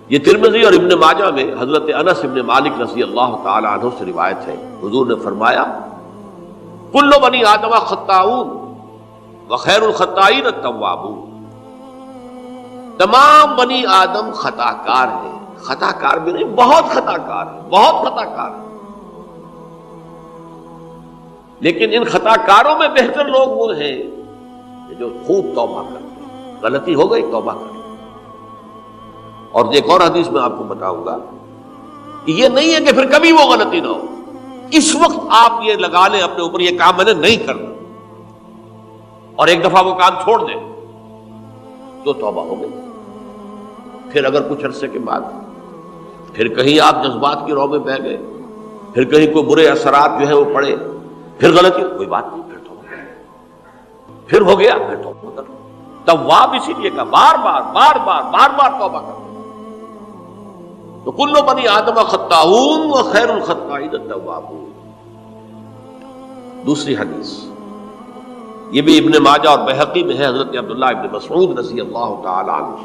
یہ ترمذی اور ابن ماجہ میں حضرت انس ابن مالک رضی اللہ تعالی عنہ سے روایت ہے، حضور نے فرمایا کل بنی آدم خطاؤون وخیر الخطائین التوابون، تمام بنی آدم خطا کار ہیں، خطا کار بھی نہیں، بہت خطا کار ہیں، بہت خطا کار ہیں، لیکن ان خطا کاروں میں بہتر لوگ وہ ہیں جو خوب توبہ کرتے ہیں، غلطی ہو گئی توبہ کرتے ہیں۔ اور ایک اور حدیث میں آپ کو بتاؤں گا کہ یہ نہیں ہے کہ پھر کبھی وہ غلطی نہ ہو، اس وقت آپ یہ لگا لیں اپنے اوپر یہ کام میں نے نہیں کرنا، اور ایک دفعہ وہ کام چھوڑ دیں تو توبہ ہو گئی۔ پھر اگر کچھ عرصے کے بعد پھر کہیں آپ جذبات کی رو میں بہہ گئے، پھر کہیں کوئی برے اثرات جو ہے وہ پڑے، پھر غلطی، کوئی بات نہیں، پھر توبہ، پھر ہو گیا، پھر توبہ کر۔ تواب اسی لیے کہا بار بار بار بار بار بار توبہ کر۔ تو کل بنی آدم خطاؤون وخیر الخطائین التوابون۔ دوسری حدیث یہ بھی ابن ماجہ اور بہقی میں ہے، حضرت عبداللہ ابن مسعود رضی اللہ تعالی عنہ،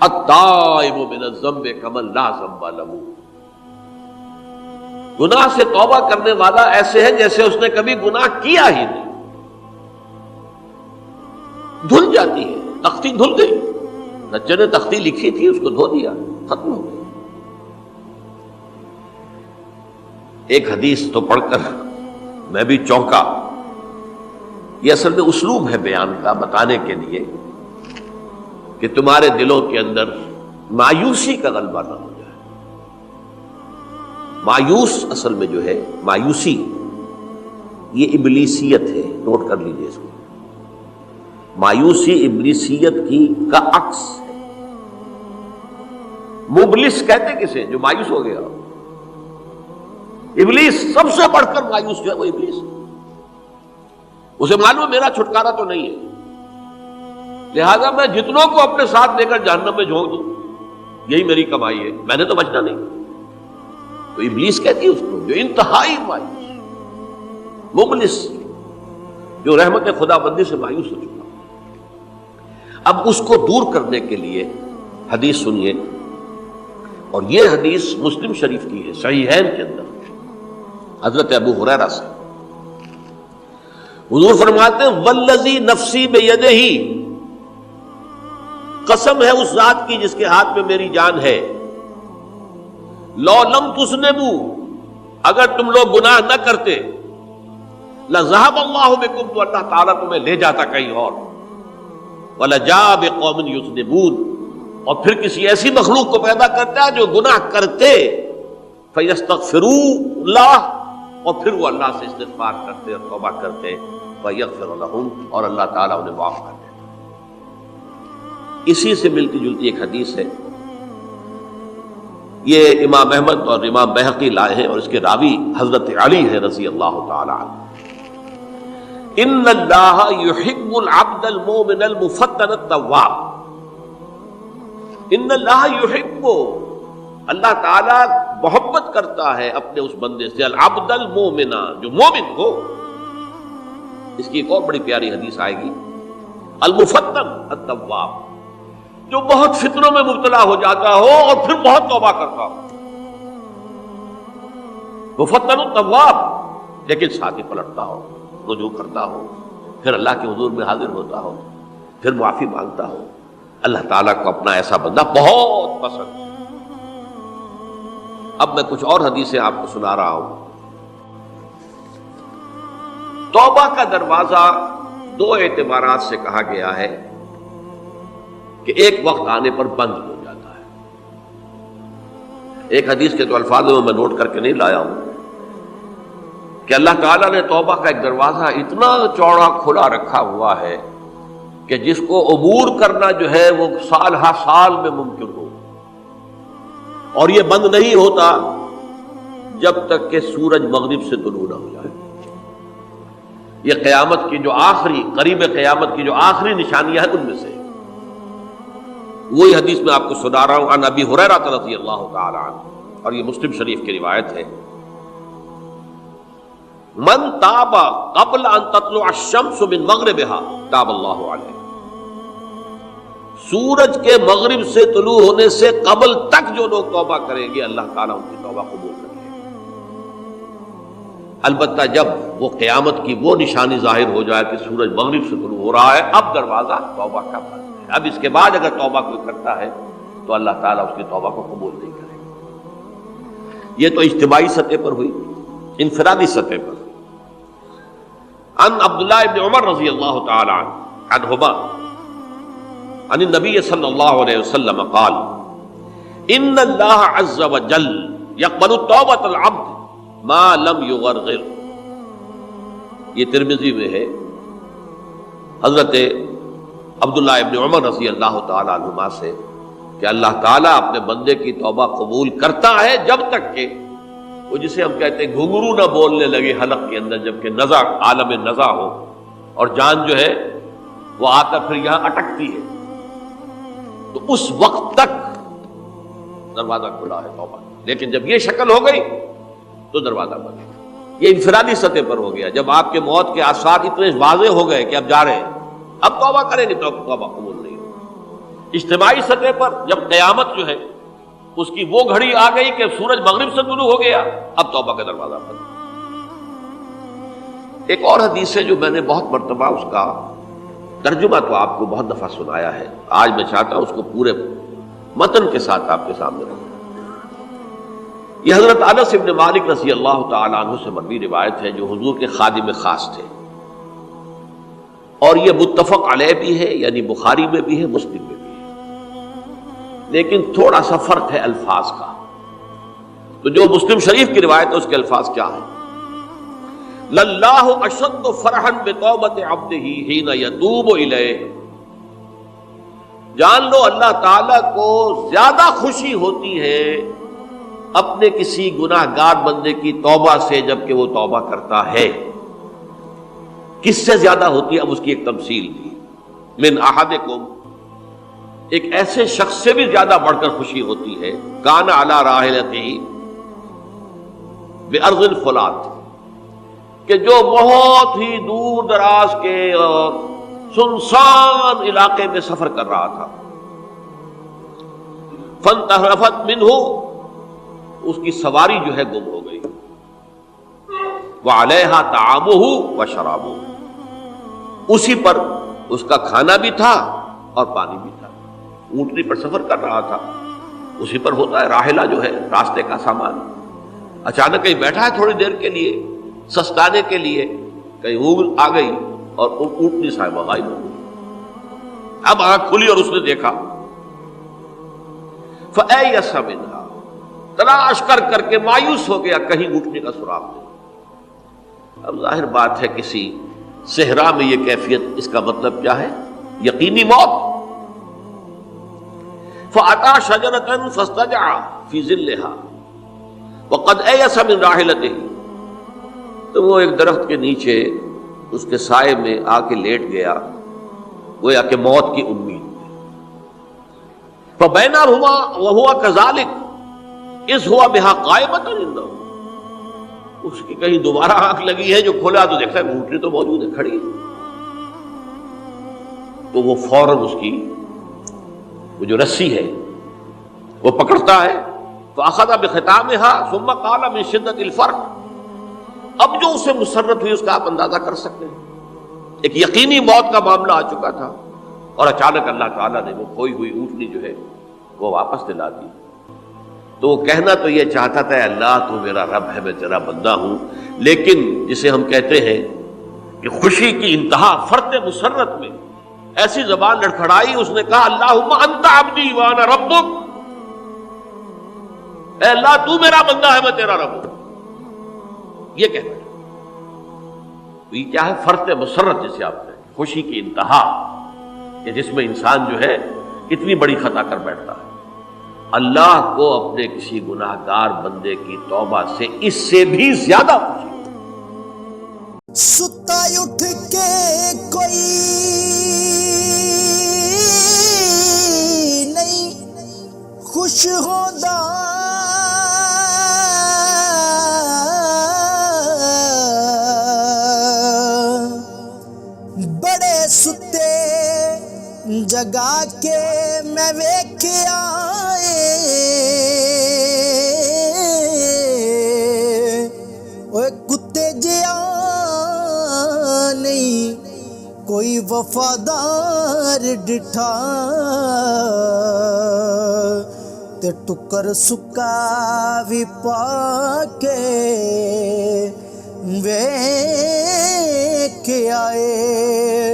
التائب من الذنب کمن لا ذنب له، گناہ سے توبہ کرنے والا ایسے ہے جیسے اس نے کبھی گناہ کیا ہی نہیں۔ دھل جاتی ہے، تختی دھل گئی، بچے نے تختی لکھی تھی اس کو دھو دیا، ختم ہو گئی۔ ایک حدیث تو پڑھ کر میں بھی چونکا، یہ اصل میں اسلوب ہے بیان کا، بتانے کے لیے کہ تمہارے دلوں کے اندر مایوسی کا غلبہ نہ ہو جائے۔ مایوس اصل میں جو ہے مایوسی یہ ابلیسیت ہے، نوٹ کر لیجیے اس کو۔ مایوسی ابلیسیت کی کا عکس ہے۔ مبلس کہتے کسے؟ جو مایوس ہو گیا۔ ابلیس سب سے بڑھ کر مایوس جو ہے وہ ابلیس، اسے معلوم میرا چھٹکارا تو نہیں ہے، لہذا میں جتنوں کو اپنے ساتھ لے کر جہنم میں جھونک دوں، یہی میری کمائی ہے، میں نے تو بچنا نہیں۔ تو ابلیس کہتی ہے اس کو جو انتہائی مایوس، مبلس، جو رحمت خدا بندی سے مایوس ہو چکا۔ اب اس کو دور کرنے کے لیے حدیث سنیے، اور یہ حدیث مسلم شریف کی ہے، صحیحین کے اندر، حضرت ابو ہریرہ سے۔ حضور فرماتے ہیں والذی نفسی بیدہ، قسم ہے اس ذات کی جس کے ہاتھ میں میری جان ہے، لو لم تذنبوا، اگر تم لوگ گناہ نہ کرتے، لذهب اللہ بکم، تو اللہ تعالیٰ تمہیں لے جاتا کہیں اور، وَلَجَاءَ بِقَوْمٍ يُذْنِبُونَ، اور پھر کسی ایسی مخلوق کو پیدا کرتا ہے جو گناہ کرتے، فَيَسْتَغْفِرُوا اللَّهَ، اور پھر وہ اللہ سے استغفار کرتے اور توبہ کرتے، فَيَغْفِرُ لَهُمْ، اور اللہ تعالیٰ انہیں معاف کر دیتا۔ اسی سے ملتی جلتی ایک حدیث ہے، یہ امام احمد اور امام بہقی لائے ہیں، اور اس کے راوی حضرت علی ہے رضی اللہ تعالی عنہ۔ ان اللہ یحب العبد المؤمن المفتن التواب، ان اللہ یحب، اللہ تعالیٰ محبت کرتا ہے اپنے اس بندے سے، العبد المؤمن، جو مومن ہو۔ اس کی ایک اور بڑی پیاری حدیث آئے گی، المفتن التواب، جو بہت فتنوں میں مبتلا ہو جاتا ہو اور پھر بہت توبہ کرتا ہو، مفتن التواب، لیکن ساتھ ہی پلٹتا ہو، رجوع کرتا ہو، پھر اللہ کے حضور میں حاضر ہوتا ہو، پھر معافی مانگتا ہو۔ اللہ تعالیٰ کو اپنا ایسا بندہ بہت پسند ہے۔ اب میں کچھ اور حدیثیں آپ کو سنا رہا ہوں۔ توبہ کا دروازہ دو اعتبارات سے کہا گیا ہے کہ ایک وقت آنے پر بند ہو جاتا ہے۔ ایک حدیث کے تو الفاظ میں نوٹ کر کے نہیں لایا ہوں کہ اللہ تعالیٰ نے توبہ کا ایک دروازہ اتنا چوڑا کھلا رکھا ہوا ہے کہ جس کو عبور کرنا جو ہے وہ سال ہر سال میں ممکن ہو، اور یہ بند نہیں ہوتا جب تک کہ سورج مغرب سے طلوع نہ ہو جائے۔ یہ قیامت کی جو آخری، قریب قیامت کی جو آخری نشانیاں ہیں ان میں سے وہی حدیث میں آپ کو سنا رہا ہوں، عن ابی ہریرہ رضی اللہ تعالی عنہ، اور یہ مسلم شریف کی روایت ہے، من تاب قبل ان تطلع الشمس من مغربها تاب اللہ علیہ، سورج کے مغرب سے طلوع ہونے سے قبل تک جو لوگ توبہ کریں گے اللہ تعالیٰ ان کی توبہ قبول کریں گے۔ البتہ جب وہ قیامت کی وہ نشانی ظاہر ہو جائے کہ سورج مغرب سے طلوع ہو رہا ہے، اب دروازہ توبہ کا بند ہے، اب اس کے بعد اگر توبہ کوئی کرتا ہے تو اللہ تعالیٰ اس کی توبہ کو قبول نہیں کرے گا۔ یہ تو اجتماعی سطح پر ہوئی۔ انفرادی سطح پر ان عبداللہ ابن عمر رضی اللہ تعالی عنہما عن النبی صلی اللہ علیہ وسلم قال ان اللہ عز وجل یقبل توبۃ العبد ما لم یغرغر۔ یہ ترمذی میں ہے، حضرت عبداللہ ابن عمر رضی اللہ تعالی عنہما سے کہ اللہ تعالیٰ اپنے بندے کی توبہ قبول کرتا ہے جب تک کہ وہ جسے ہم کہتے ہیں گھنگرو نہ بولنے لگے حلق کے اندر، جبکہ نزع عالم نزع ہو اور جان جو ہے وہ آتا پھر یہاں اٹکتی ہے، تو اس وقت تک دروازہ کھلا ہے توبہ۔ لیکن جب یہ شکل ہو گئی تو دروازہ بند ہے۔ یہ انفرادی سطح پر ہو گیا، جب آپ کے موت کے آثار اتنے واضح ہو گئے کہ اب جا رہے ہیں، اب توبہ کریں گے تو توبہ قبول نہیں ہوگی۔ اجتماعی سطح پر جب قیامت جو ہے اس کی وہ گھڑی آ گئی کہ سورج مغرب سے طلوع ہو گیا، اب توبہ کا دروازہ بند۔ ایک اور حدیث ہے جو میں نے بہت مرتبہ اس کا ترجمہ تو آپ کو بہت دفعہ سنایا ہے، آج میں چاہتا ہوں اس کو پورے متن کے ساتھ آپ کے سامنے رکھوں۔ یہ حضرت انس بن مالک رضی اللہ تعالی عنہ سے مروی روایت ہے جو حضور کے خادم خاص تھے، اور یہ متفق علیہ بھی ہے، یعنی بخاری میں بھی ہے، مسلم میں بھی ہے، لیکن تھوڑا سا فرق ہے الفاظ کا۔ تو جو مسلم شریف کی روایت ہے اس کے الفاظ کیا ہیں؟ للہ اشد فرحا بتوبۃ عبدہ حین یتوب الیہ۔ جان لو اللہ تعالیٰ کو زیادہ خوشی ہوتی ہے اپنے کسی گناہ گار بندے کی توبہ سے جبکہ وہ توبہ کرتا ہے۔ کس سے زیادہ ہوتی ہے؟ اب اس کی ایک تمثیل دی، من احدکم، ایک ایسے شخص سے بھی زیادہ بڑھ کر خوشی ہوتی ہے، کان علی راحلتہ بارض الفلات، کہ جو بہت ہی دور دراز کے اور سنسان علاقے میں سفر کر رہا تھا، فانتحرفت منہ، اس کی سواری جو ہے گم ہو گئی، وعلیہا طعامہ وشرابہ، اسی پر اس کا کھانا بھی تھا اور پانی بھی تھا، اونٹنی پر سفر کر رہا تھا، اسی پر ہوتا ہے راحلہ جو ہے راستے کا سامان، اچانک کہیں بیٹھا ہے تھوڑی دیر کے لیے سستانے کے لیے، کہیں اونگ آ گئی اور اونٹنی صاحبہ غائب ہو گئی۔ اب آنکھ کھلی اور اس نے دیکھا، فَأَيَّسَ مِنْهَا، تلاش کر کر کے مایوس ہو گیا، کہیں اونٹنی کا سراغ نہیں۔ اب ظاہر بات ہے کسی صحرا میں یہ کیفیت، اس کا مطلب کیا ہے؟ یقینی موت۔ فَأَتَى شَجَرَةً فَاسْتَجَعَ فِي ظِلِّهَا وَقَدْ أَيَسَ مِنْ رَاحِلَتِهِ، تو وہ ایک درخت کے نیچے اس کے سائے میں آ کے لیٹ گیا، گویا کہ موت کی امید۔ فَبَيْنَهُمَا وَهُوَ كَذَلِكَ إِذْ هُوَ بِهَا قَائِمَةٌ عِندَهُ، اس کی کہیں دوبارہ آنکھ لگی ہے، جو کھولا تو دیکھتا ہے اونٹنی تو موجود ہے، کھڑی ہے، تو وہ فوراً اس کی وہ جو رسی ہے وہ پکڑتا ہے، فَأَخَذَ بِخِتَامِهَا ثُمَّ قَالَ مِن شِدَّةِ الْفَرْقِ، اب جو اسے مسرت ہوئی اس کا آپ اندازہ کر سکتے ہیں، ایک یقینی موت کا معاملہ آ چکا تھا، اور اچانک اللہ تعالیٰ نے وہ کھوئی ہوئی اونٹنی جو ہے وہ واپس دلا دی۔ تو وہ کہنا تو یہ چاہتا تھا، اللہ تو میرا رب ہے، میں تیرا بندہ ہوں، لیکن جسے ہم کہتے ہیں کہ خوشی کی انتہا فرط مسرت میں ایسی زبان لڑکھڑائی، اس نے کہا اللہم انت عبدی وانا ربک، اے اللہ تو میرا بندہ ہے، میں تیرا رب ہوں، یہ کہنا ہے۔ تو یہ کیا ہے؟ فرط مسرت جسے آپ کہتے ہیں، خوشی کی انتہا، کہ جس میں انسان جو ہے اتنی بڑی خطا کر بیٹھتا ہے۔ اللہ کو اپنے کسی گناہ گار بندے کی توبہ سے اس سے بھی زیادہ خوشی ہے۔ ستا اٹھ کے کوئی نہیں خوش ہوتا، بڑے ستے ਜਗਾ ਕੇ ਮੈਂ ਵੇਖਿਆ ਓਏ ਕੁੱਤੇ ਜਿਹਾ ਨਹੀਂ ਕੋਈ ਵਫਾਦਾਰ ਡਿਠਾ ਤੇ ਟੁੱਕਰ ਸੁੱਕਾ ਵੀ ਪਾ ਕੇ ਵੇਖ ਆਏ